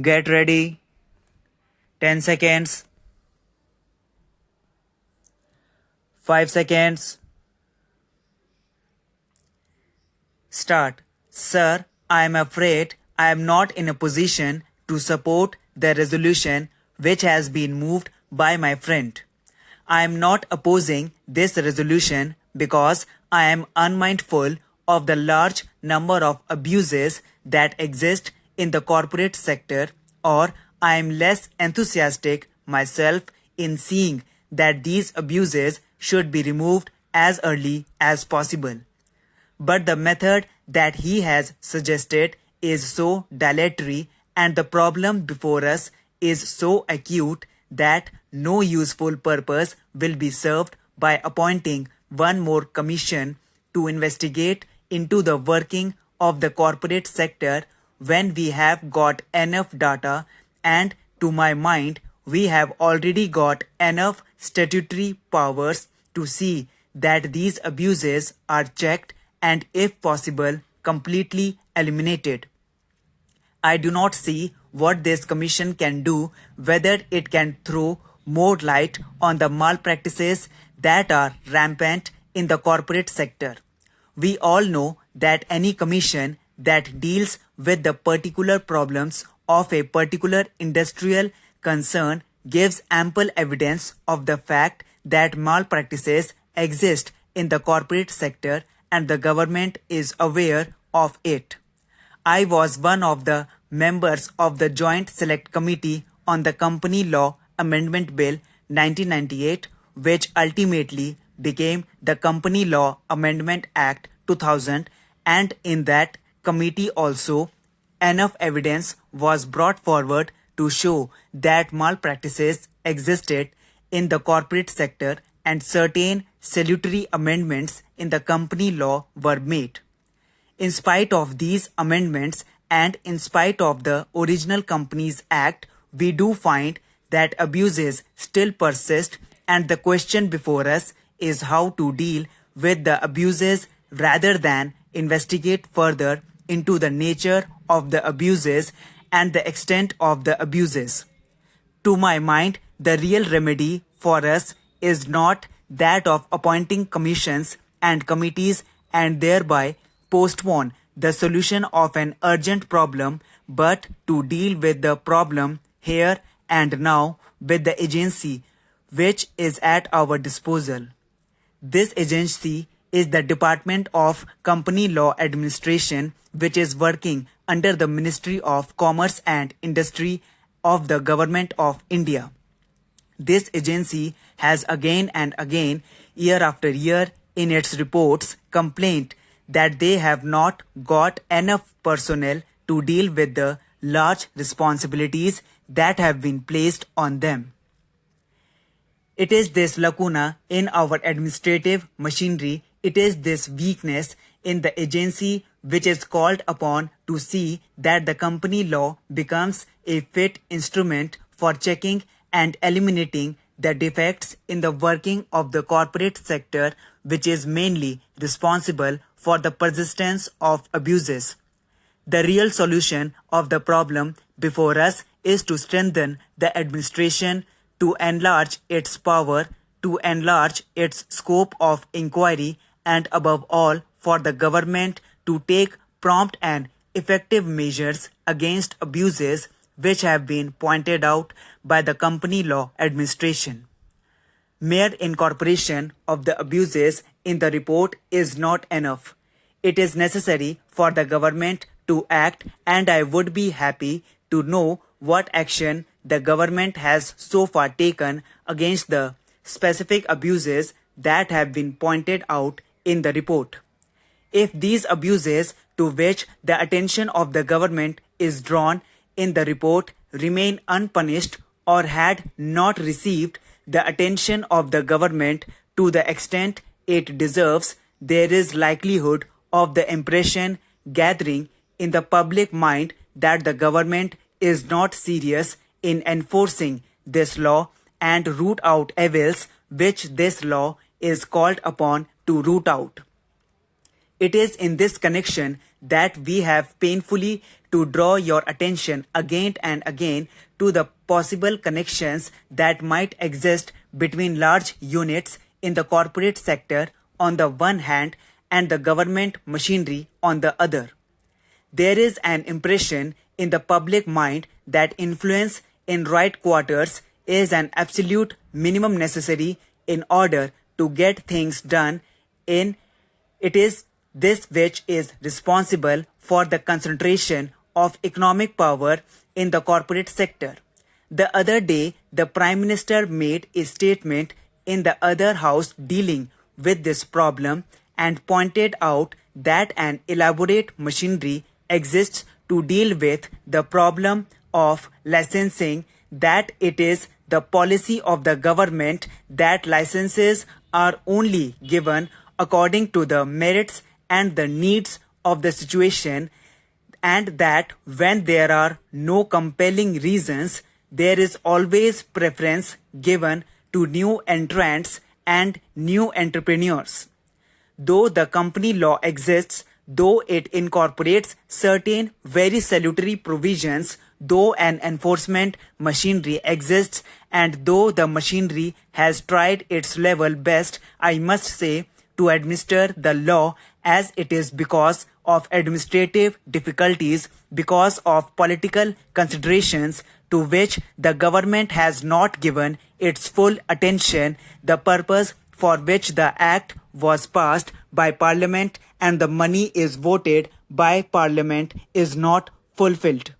Get ready. 10 seconds. 5 seconds. Start. Sir, I am afraid I am not in a position to support the resolution which has been moved by my friend. I am not opposing this resolution because I am unmindful of the large number of abuses that exist in the corporate sector, or I am less enthusiastic myself in seeing that these abuses should be removed as early as possible. But the method that he has suggested is so dilatory and the problem before us is so acute that no useful purpose will be served by appointing one more commission to investigate into the working of the corporate sector when we have got enough data, and to my mind we have already got enough statutory powers to see that these abuses are checked and, if possible, completely eliminated. I do not see what this commission can do, whether it can throw more light on the malpractices that are rampant in the corporate sector. We all know that any commission that deals with the particular problems of a particular industrial concern gives ample evidence of the fact that malpractices exist in the corporate sector and the government is aware of it. I was one of the members of the Joint Select Committee on the Company Law Amendment Bill 1998, which ultimately became the Company Law Amendment Act 2000, and in that committee also enough evidence was brought forward to show that malpractices existed in the corporate sector and certain salutary amendments in the company law were made. In spite of these amendments and in spite of the original Companies Act, we do find that abuses still persist, and the question before us is how to deal with the abuses rather than investigate further into the nature of the abuses and the extent of the abuses. To my mind, the real remedy for us is not that of appointing commissions and committees and thereby postpone the solution of an urgent problem, but to deal with the problem here and now with the agency which is at our disposal. This agency is the Department of Company Law Administration, which is working under the Ministry of Commerce and Industry of the Government of India. This agency has again and again, year after year, in its reports complained that they have not got enough personnel to deal with the large responsibilities that have been placed on them. It is this lacuna in our administrative machinery, it is this weakness in the agency which is called upon to see that the company law becomes a fit instrument for checking and eliminating the defects in the working of the corporate sector, which is mainly responsible for the persistence of abuses. The real solution of the problem before us is to strengthen the administration, to enlarge its power, to enlarge its scope of inquiry, and above all, for the government to take prompt and effective measures against abuses which have been pointed out by the Company Law Administration. Mere incorporation of the abuses in the report is not enough. It is necessary for the government to act, and I would be happy to know what action the government has so far taken against the specific abuses that have been pointed out in the report. If these abuses to which the attention of the government is drawn in the report remain unpunished or had not received the attention of the government to the extent it deserves, there is likelihood of the impression gathering in the public mind that the government is not serious in enforcing this law and root out evils which this law is called upon to root out. It is in this connection that we have painfully to draw your attention again and again to the possible connections that might exist between large units in the corporate sector on the one hand and the government machinery on the other. There is an impression in the public mind that influence in right quarters is an absolute minimum necessary in order to get things done in it is this which is responsible for the concentration of economic power in the corporate sector. The other day, the Prime Minister made a statement in the other house dealing with this problem and pointed out that an elaborate machinery exists to deal with the problem of licensing, that it is the policy of the government that licenses are only given according to the merits and the needs of the situation, and that when there are no compelling reasons, there is always preference given to new entrants and new entrepreneurs. Though the company law exists, though it incorporates certain very salutary provisions, though an enforcement machinery exists, and though the machinery has tried its level best, I must say, to administer the law as it is because of administrative difficulties, because of political considerations to which the government has not given its full attention, the purpose for which the act was passed by Parliament and the money is voted by Parliament is not fulfilled.